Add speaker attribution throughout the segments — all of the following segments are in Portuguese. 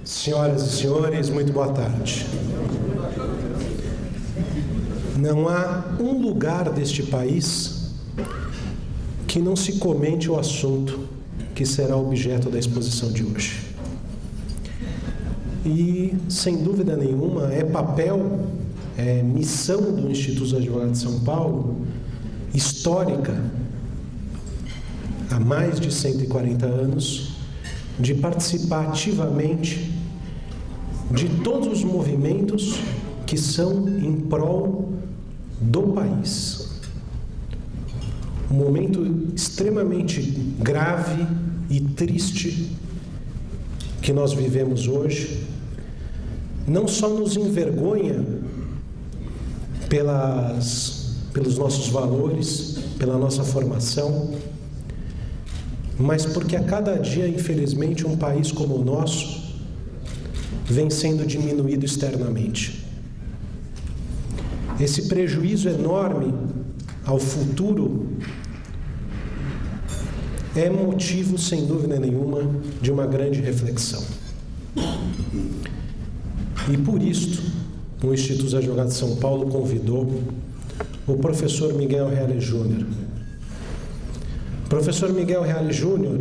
Speaker 1: Senhoras e senhores, muito boa tarde. Não há um lugar deste país que não se comente o assunto que será objeto da exposição de hoje. E, sem dúvida nenhuma, é papel, missão do Instituto dos Advogados de São Paulo, histórica, há mais de 140 anos, de participar ativamente de todos os movimentos que são em prol do país. Um momento extremamente grave e triste que nós vivemos hoje, não só nos envergonha pelos nossos valores, pela nossa formação, mas porque a cada dia, infelizmente, um país como o nosso vem sendo diminuído externamente. Esse prejuízo enorme ao futuro é motivo, sem dúvida nenhuma, de uma grande reflexão. E por isto, o Instituto dos Advogados de São Paulo convidou o professor Miguel Reale Júnior. O professor Miguel Reale Júnior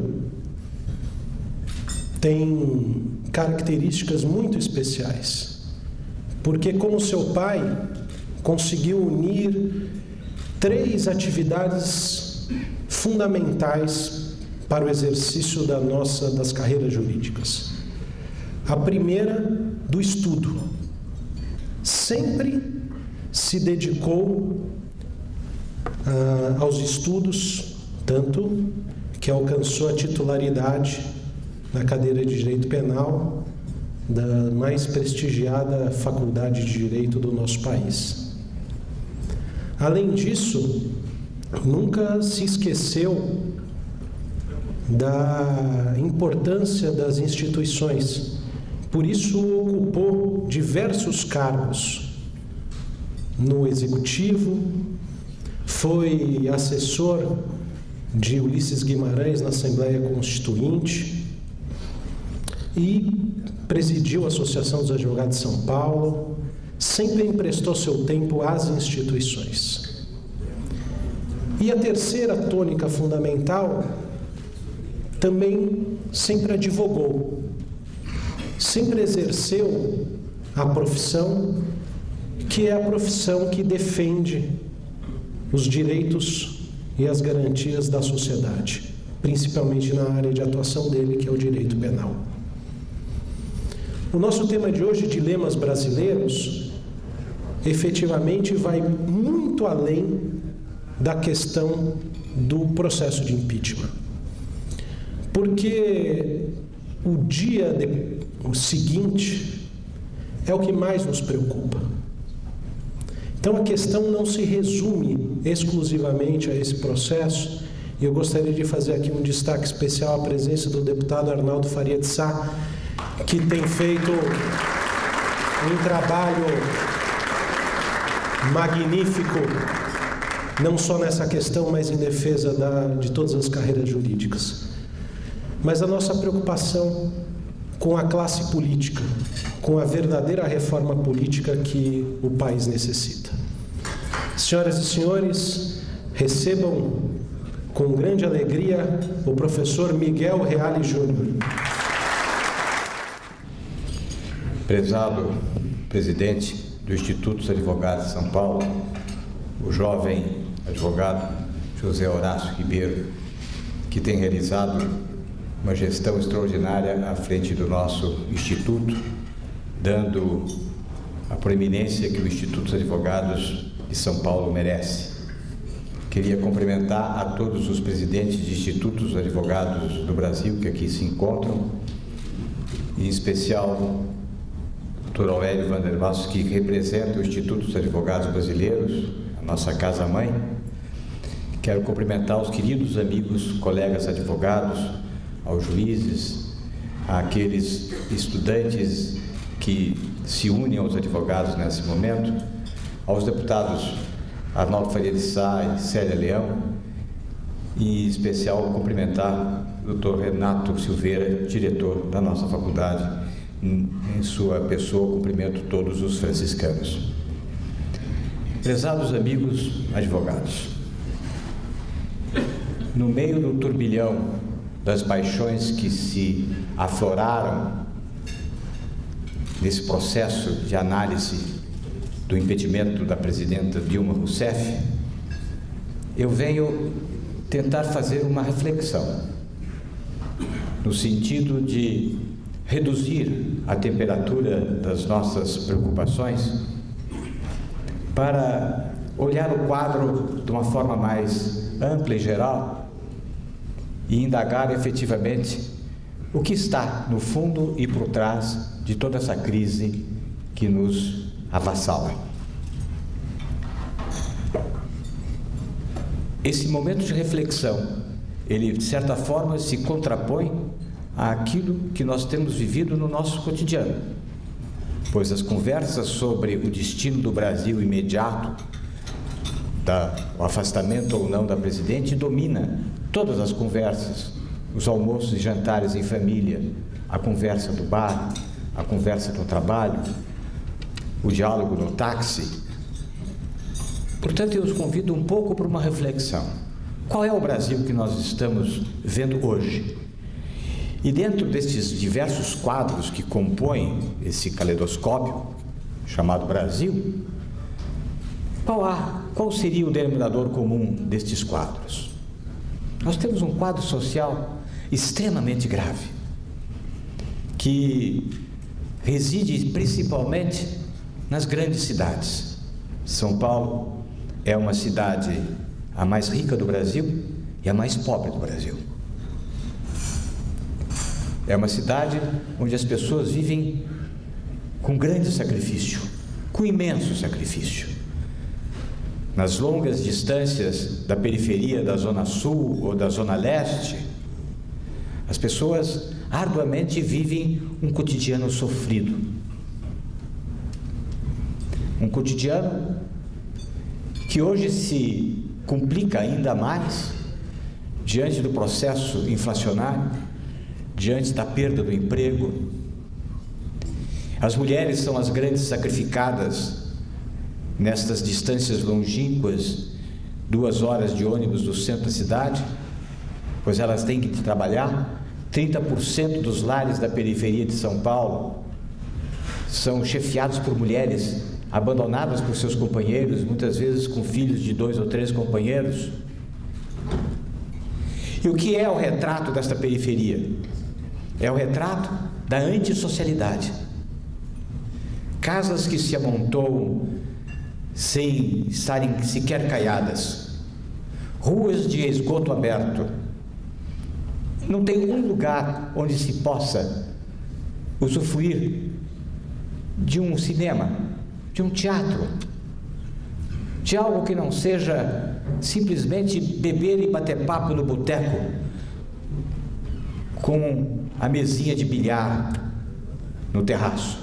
Speaker 1: tem características muito especiais, porque, como seu pai, conseguiu unir 3 atividades fundamentais para o exercício das carreiras jurídicas. A primeira, do estudo. Sempre se dedicou aos estudos, tanto que alcançou a titularidade na cadeira de Direito Penal da mais prestigiada faculdade de Direito do nosso país. Além disso, nunca se esqueceu da importância das instituições. Por isso, ocupou diversos cargos no Executivo, foi assessor de Ulisses Guimarães na Assembleia Constituinte e presidiu a Associação dos Advogados de São Paulo, sempre emprestou seu tempo às instituições. E a terceira tônica fundamental, também sempre advogou, sempre exerceu a profissão que é a profissão que defende os direitos e as garantias da sociedade, principalmente na área de atuação dele, que é o direito penal. O nosso tema de hoje, Dilemas Brasileiros, efetivamente vai muito além da questão do processo de impeachment. Porque o seguinte é o que mais nos preocupa. Então a questão não se resume exclusivamente a esse processo, e eu gostaria de fazer aqui um destaque especial à presença do deputado Arnaldo Faria de Sá, que tem feito um trabalho magnífico, não só nessa questão, mas em defesa de todas as carreiras jurídicas. Mas a nossa preocupação com a classe política, com a verdadeira reforma política que o país necessita. Senhoras e senhores, recebam com grande alegria o professor Miguel Reale Júnior.
Speaker 2: Prezado presidente do Instituto dos Advogados de São Paulo, o jovem advogado José Horácio Ribeiro, que tem realizado uma gestão extraordinária à frente do nosso Instituto, dando a proeminência que o Instituto dos Advogados de São Paulo merece. Queria cumprimentar a todos os presidentes de institutos dos advogados do Brasil que aqui se encontram, em especial o Dr. Aurélio Vandermaus, que representa o Instituto dos Advogados Brasileiros, a nossa casa-mãe. Quero cumprimentar os queridos amigos, colegas advogados, aos juízes, àqueles estudantes que se unem aos advogados nesse momento, aos deputados Arnaldo Faria de Sá e Célia Leão, e em especial cumprimentar o Dr. Renato Silveira, diretor da nossa faculdade, em sua pessoa, cumprimento todos os franciscanos. Prezados amigos advogados, no meio do turbilhão das paixões que se afloraram nesse processo de análise do impedimento da presidenta Dilma Rousseff, eu venho tentar fazer uma reflexão no sentido de reduzir a temperatura das nossas preocupações para olhar o quadro de uma forma mais ampla e geral e indagar efetivamente o que está no fundo e por trás de toda essa crise que nos avassala. Esse momento de reflexão, ele de certa forma se contrapõe àquilo que nós temos vivido no nosso cotidiano, pois as conversas sobre o destino do Brasil imediato, o afastamento ou não da presidente, domina todas as conversas, os almoços e jantares em família, a conversa do bar, a conversa do trabalho, o diálogo no táxi. Portanto, eu os convido um pouco para uma reflexão. Qual é o Brasil que nós estamos vendo hoje? E dentro destes diversos quadros que compõem esse caleidoscópio chamado Brasil, qual seria o denominador comum destes quadros? Nós temos um quadro social extremamente grave, que reside principalmente nas grandes cidades. São Paulo é uma cidade a mais rica do Brasil e a mais pobre do Brasil. É uma cidade onde as pessoas vivem com grande sacrifício, com imenso sacrifício. Nas longas distâncias da periferia da Zona Sul ou da Zona Leste, as pessoas arduamente vivem um cotidiano sofrido. Um cotidiano que hoje se complica ainda mais diante do processo inflacionário, diante da perda do emprego. As mulheres são as grandes sacrificadas nestas distâncias longínquas, 2 horas de ônibus do centro da cidade, pois elas têm que trabalhar. 30% dos lares da periferia de São Paulo são chefiados por mulheres abandonadas por seus companheiros, muitas vezes com filhos de 2 ou 3 companheiros. E o que é o retrato desta periferia? É o retrato da antissocialidade. Casas que se amontoam sem estarem sequer caiadas, ruas de esgoto aberto. Não tem um lugar onde se possa usufruir de um cinema, de um teatro, de algo que não seja simplesmente beber e bater papo no boteco com a mesinha de bilhar no terraço.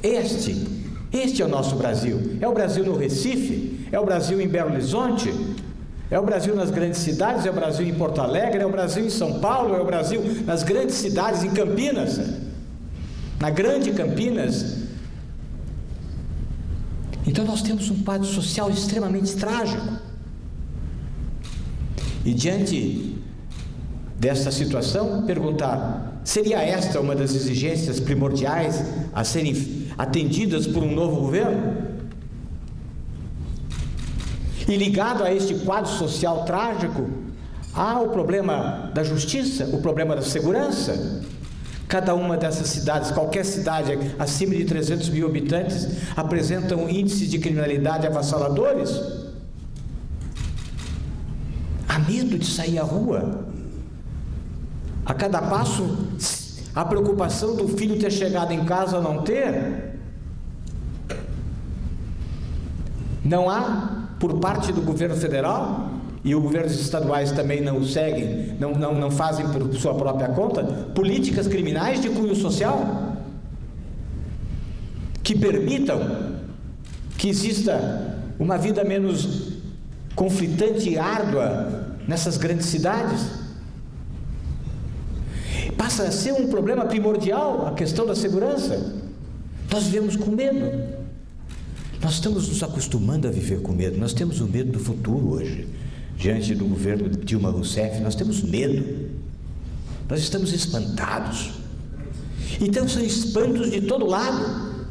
Speaker 2: Este é o nosso Brasil. É o Brasil no Recife, é o Brasil em Belo Horizonte, é o Brasil nas grandes cidades, é o Brasil em Porto Alegre, é o Brasil em São Paulo, é o Brasil nas grandes cidades, em Campinas, na grande Campinas. Então nós temos um quadro social extremamente trágico. E diante desta situação, perguntar: seria esta uma das exigências primordiais a serem atendidas por um novo governo? E ligado a este quadro social trágico, há o problema da justiça, o problema da segurança. Cada uma dessas cidades, qualquer cidade acima de 300 mil habitantes, apresentam índices de criminalidade avassaladores. Há medo de sair à rua. A cada passo, a preocupação do filho ter chegado em casa ou não ter. Não há, por parte do governo federal, e os governos estaduais também não seguem, não fazem por sua própria conta, políticas criminais de cunho social que permitam que exista uma vida menos conflitante e árdua nessas grandes cidades. passa a ser um problema primordial, a questão da segurança. Nós vivemos com medo. Nós estamos nos acostumando a viver com medo. Nós temos o medo do futuro hoje. Diante do governo de Dilma Rousseff, nós temos medo. Nós estamos espantados. Então são espantos de todo lado.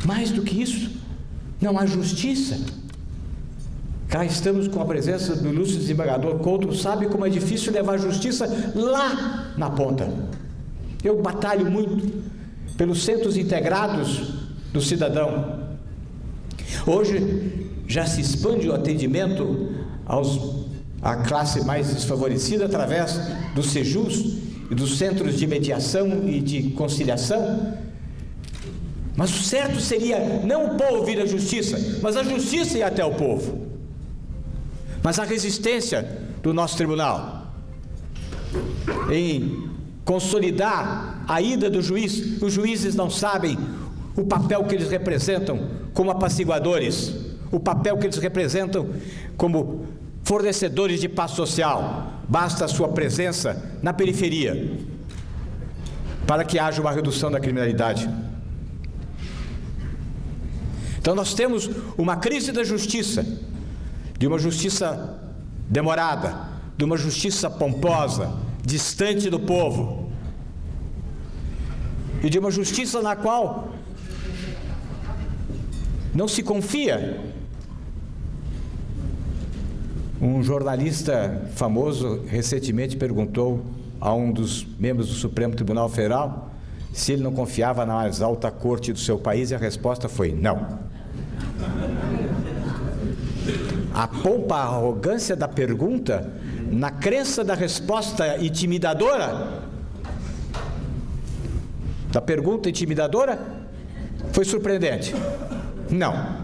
Speaker 2: Mais do que isso, não há justiça. Cá estamos com a presença do ilustre desembargador Couto, sabe como é difícil levar a justiça lá na ponta. Eu batalho muito pelos centros integrados do cidadão. Hoje já se expande o atendimento à classe mais desfavorecida através dos CEJUs e dos centros de mediação e de conciliação. Mas o certo seria não o povo vir à justiça, mas a justiça ir até o povo. Mas a resistência do nosso tribunal em consolidar a ida do juiz, os juízes não sabem o papel que eles representam como apaciguadores, o papel que eles representam como fornecedores de paz social. Basta a sua presença na periferia para que haja uma redução da criminalidade. Então nós temos uma crise da justiça, de uma justiça demorada, de uma justiça pomposa, distante do povo, e de uma justiça na qual não se confia. Um jornalista famoso recentemente perguntou a um dos membros do Supremo Tribunal Federal se ele não confiava na mais alta corte do seu país, e a resposta foi não. A pompa, a arrogância da pergunta, na crença da resposta intimidadora, da pergunta intimidadora, foi surpreendente. Não.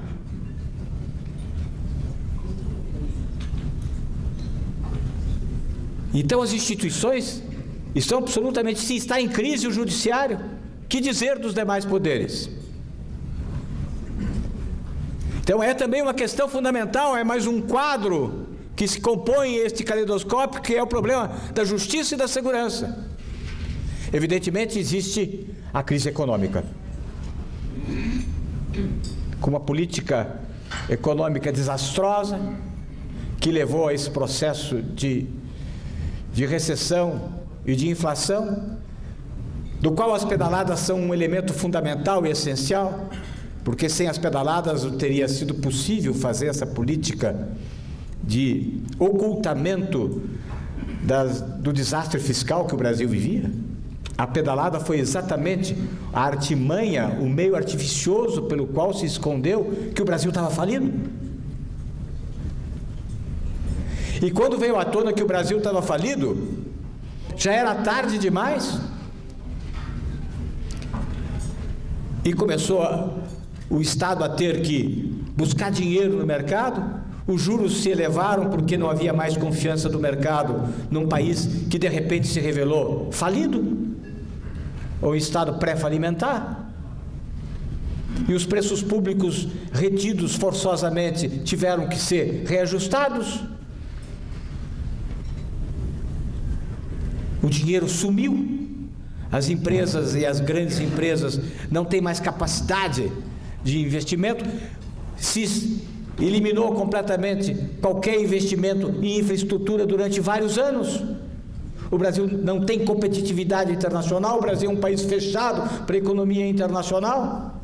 Speaker 2: Então as instituições estão absolutamente, se está em crise o judiciário, que dizer dos demais poderes? Então é também uma questão fundamental, é mais um quadro que se compõe este caleidoscópio, que é o problema da justiça e da segurança. Evidentemente existe a crise econômica, com uma política econômica desastrosa, que levou a esse processo de recessão e de inflação, do qual as pedaladas são um elemento fundamental e essencial, porque sem as pedaladas não teria sido possível fazer essa política de ocultamento do desastre fiscal que o Brasil vivia. A pedalada foi exatamente a artimanha, o meio artificioso pelo qual se escondeu que o Brasil estava falindo. E quando veio à tona que o Brasil estava falido, já era tarde demais, e começou o Estado a ter que buscar dinheiro no mercado. Os juros se elevaram porque não havia mais confiança do mercado num país que de repente se revelou falido, ou Estado pré-falimentar. E os preços públicos retidos forçosamente tiveram que ser reajustados. O dinheiro sumiu. As empresas e as grandes empresas não têm mais capacidade de investimento. Se eliminou completamente qualquer investimento em infraestrutura durante vários anos. O Brasil não tem competitividade internacional, o Brasil é um país fechado para a economia internacional.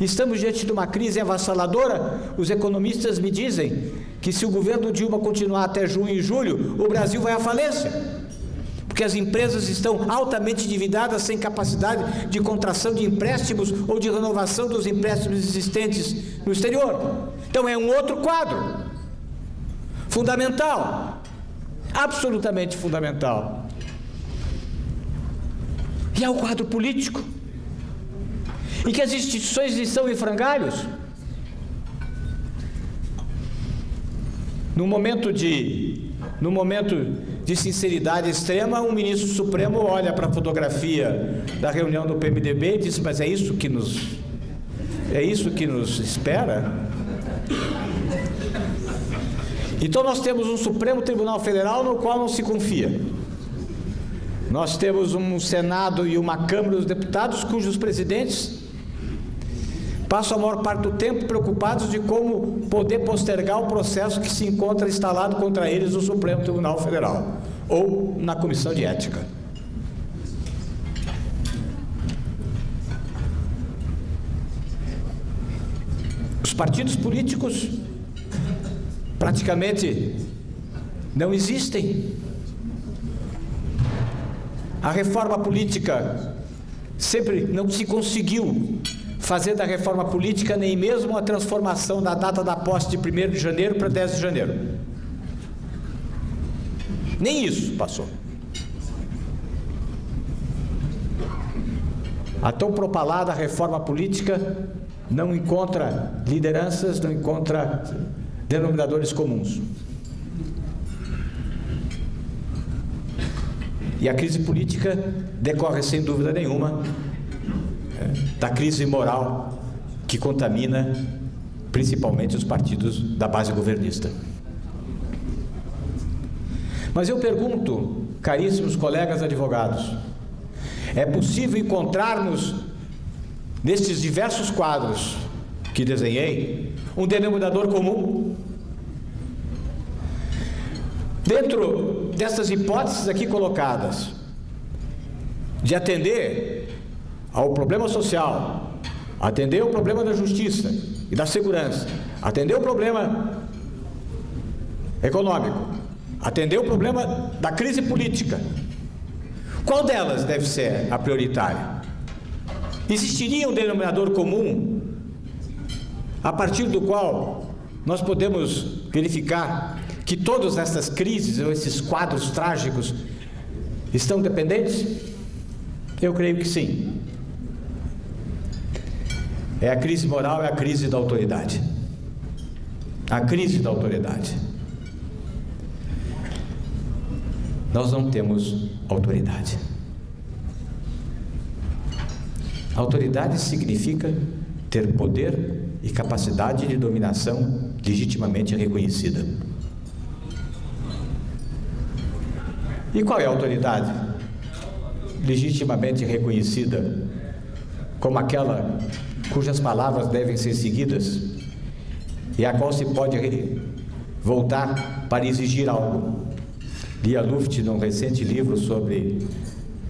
Speaker 2: Estamos diante de uma crise avassaladora. Os economistas me dizem que se o governo Dilma continuar até junho e julho, o Brasil vai à falência, porque as empresas estão altamente endividadas, sem capacidade de contração de empréstimos ou de renovação dos empréstimos existentes no exterior. Então é um outro quadro fundamental, absolutamente fundamental. E é o quadro político, em que as instituições estão em frangalhos. No momento de sinceridade extrema, um ministro supremo olha para a fotografia da reunião do PMDB e diz: mas é isso que nos espera? Então nós temos um Supremo Tribunal Federal no qual não se confia. Nós temos um Senado e uma Câmara dos Deputados cujos presidentes passam a maior parte do tempo preocupados de como poder postergar o processo que se encontra instalado contra eles no Supremo Tribunal Federal ou na Comissão de Ética. Os partidos políticos praticamente não existem. A reforma política sempre não se conseguiu fazer da reforma política nem mesmo a transformação da data da posse de 1º de janeiro para 10 de janeiro. Nem isso passou. A tão propalada reforma política não encontra lideranças, não encontra denominadores comuns. E a crise política decorre, sem dúvida nenhuma, da crise moral que contamina principalmente os partidos da base governista. Mas eu pergunto, caríssimos colegas advogados, é possível encontrarmos nestes diversos quadros que desenhei um denominador comum? Dentro dessas hipóteses aqui colocadas, de atender ao problema social, atender ao problema da justiça e da segurança, atender o problema econômico, atender o problema da crise política, qual delas deve ser a prioritária? Existiria um denominador comum a partir do qual nós podemos verificar que todas essas crises ou esses quadros trágicos estão dependentes? Eu creio que sim. É a crise moral, é a crise da autoridade. A crise da autoridade. Nós não temos autoridade. Autoridade significa ter poder e capacidade de dominação legitimamente reconhecida. E qual é a autoridade legitimamente reconhecida como aquela cujas palavras devem ser seguidas e a qual se pode voltar para exigir algo? Lia Luft, num recente livro sobre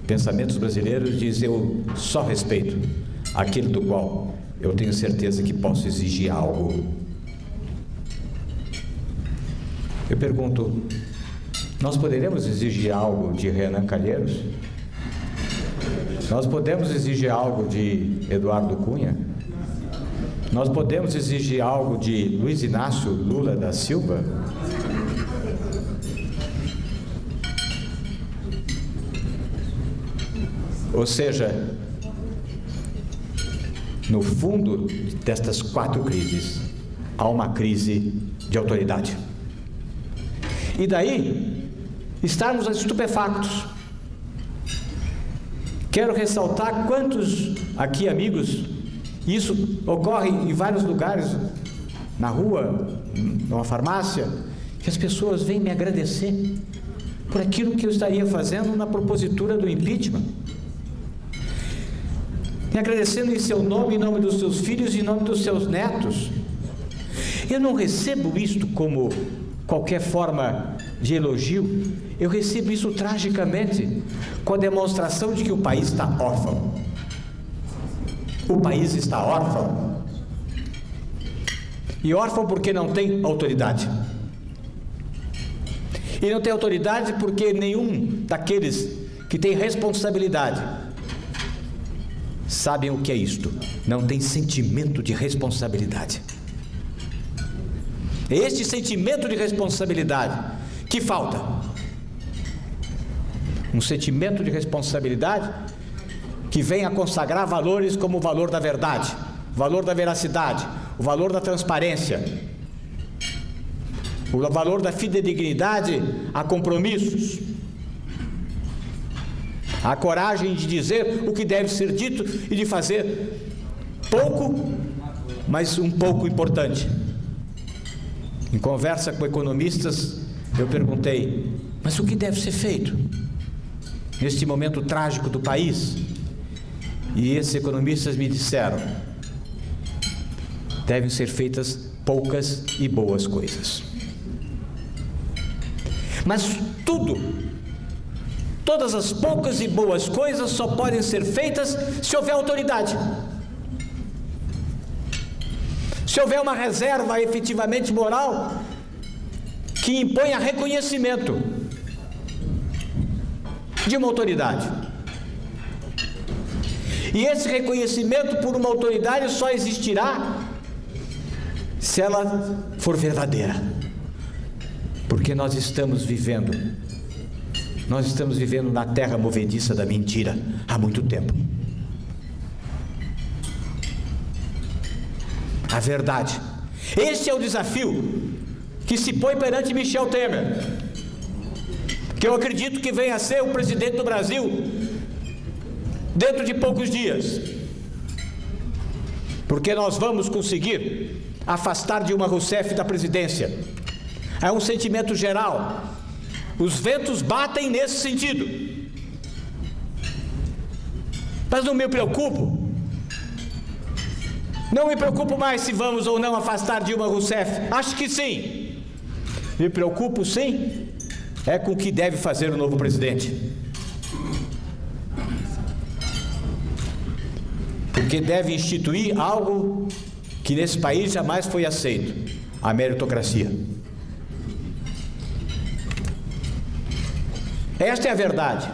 Speaker 2: pensamentos brasileiros, diz: eu só respeito aquele do qual eu tenho certeza que posso exigir algo. Eu pergunto, nós poderemos exigir algo de Renan Calheiros? Nós podemos exigir algo de Eduardo Cunha? Nós podemos exigir algo de Luiz Inácio Lula da Silva? Ou seja, no fundo destas 4 crises, há uma crise de autoridade. E daí, estarmos estupefactos. Quero ressaltar quantos aqui, amigos, isso ocorre em vários lugares, na rua, numa farmácia, que as pessoas vêm me agradecer por aquilo que eu estaria fazendo na propositura do impeachment. Me agradecendo em seu nome, em nome dos seus filhos e em nome dos seus netos. Eu não recebo isto como qualquer forma de elogio, eu recebo isso tragicamente, com a demonstração de que o país está órfão. O país está órfão. E órfão porque não tem autoridade. E não tem autoridade porque nenhum daqueles que tem responsabilidade sabem o que é isto. Não tem sentimento de responsabilidade. É este sentimento de responsabilidade que falta. Um sentimento de responsabilidade que vem a consagrar valores como o valor da verdade, o valor da veracidade, o valor da transparência, o valor da fidedignidade a compromissos, a coragem de dizer o que deve ser dito e de fazer pouco, mas um pouco importante. Em conversa com economistas, eu perguntei: mas o que deve ser feito neste momento trágico do país? E esses economistas me disseram: devem ser feitas poucas e boas coisas. Mas todas as poucas e boas coisas só podem ser feitas se houver autoridade. Se houver uma reserva efetivamente moral que imponha reconhecimento de uma autoridade. E esse reconhecimento por uma autoridade só existirá se ela for verdadeira. Porque nós estamos vivendo na terra movediça da mentira há muito tempo. A verdade. Esse é o desafio que se põe perante Michel Temer, que eu acredito que venha a ser o presidente do Brasil dentro de poucos dias, porque nós vamos conseguir afastar Dilma Rousseff da presidência. É um sentimento geral, os ventos batem nesse sentido, mas não me preocupo mais se vamos ou não afastar Dilma Rousseff. Acho que sim. Me preocupo sim é com o que deve fazer o novo presidente, porque deve instituir algo que nesse país jamais foi aceito: a meritocracia. Esta é a verdade.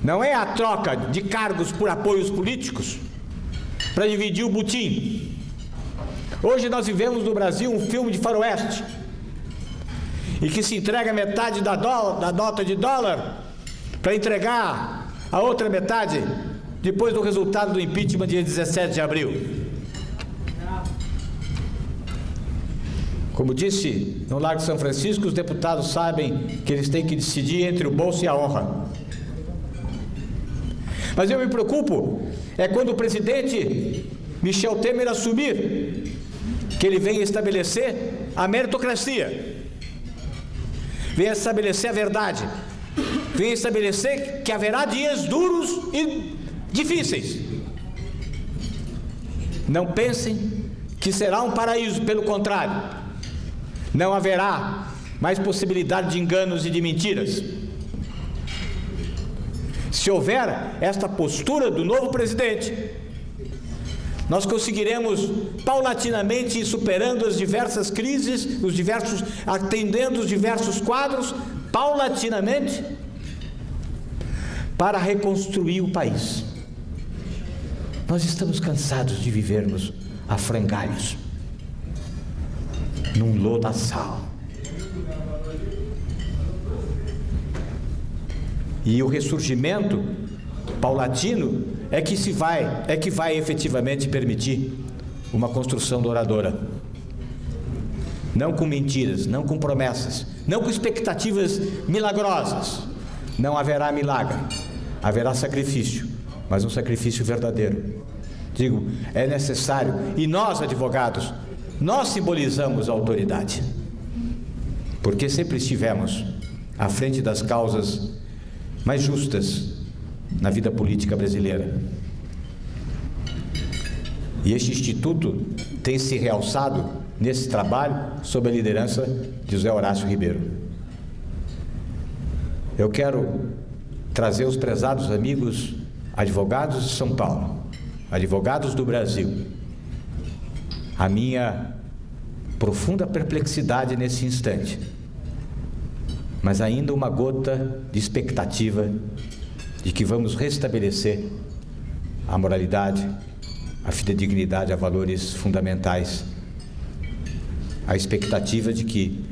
Speaker 2: Não é a troca de cargos por apoios políticos para dividir o butim. Hoje nós vivemos no Brasil um filme de faroeste, e que se entrega metade da nota de dólar para entregar a outra metade depois do resultado do impeachment dia 17 de abril. Como disse no Largo de São Francisco, os deputados sabem que eles têm que decidir entre o bolso e a honra. Mas eu me preocupo quando o presidente Michel Temer assumir que ele venha estabelecer a meritocracia, venha estabelecer a verdade, venha estabelecer que haverá dias duros e difíceis. Não pensem que será um paraíso, pelo contrário, não haverá mais possibilidade de enganos e de mentiras. Se houver esta postura do novo presidente, nós conseguiremos paulatinamente ir superando as diversas crises, atendendo os diversos quadros, paulatinamente, para reconstruir o país. Nós estamos cansados de vivermos a frangalhos, num lodaçal. E o ressurgimento paulatino é que vai efetivamente permitir uma construção douradora. Não com mentiras, não com promessas, não com expectativas milagrosas. Não haverá milagre, haverá sacrifício, mas um sacrifício verdadeiro. Digo, é necessário, e nós, advogados, nós simbolizamos a autoridade, porque sempre estivemos à frente das causas mais justas na vida política brasileira. E este instituto tem se realçado nesse trabalho sob a liderança de José Horácio Ribeiro. Eu quero trazer os prezados amigos advogados de São Paulo, advogados do Brasil, a minha profunda perplexidade nesse instante, mas ainda uma gota de expectativa de que vamos restabelecer a moralidade, a fidedignidade a valores fundamentais, a expectativa de que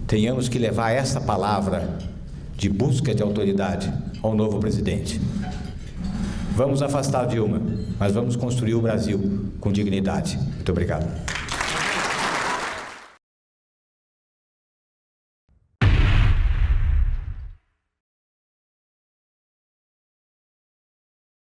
Speaker 2: tenhamos que levar essa palavra de busca de autoridade ao novo presidente. Vamos afastar Dilma, mas vamos construir o Brasil com dignidade. Muito obrigado.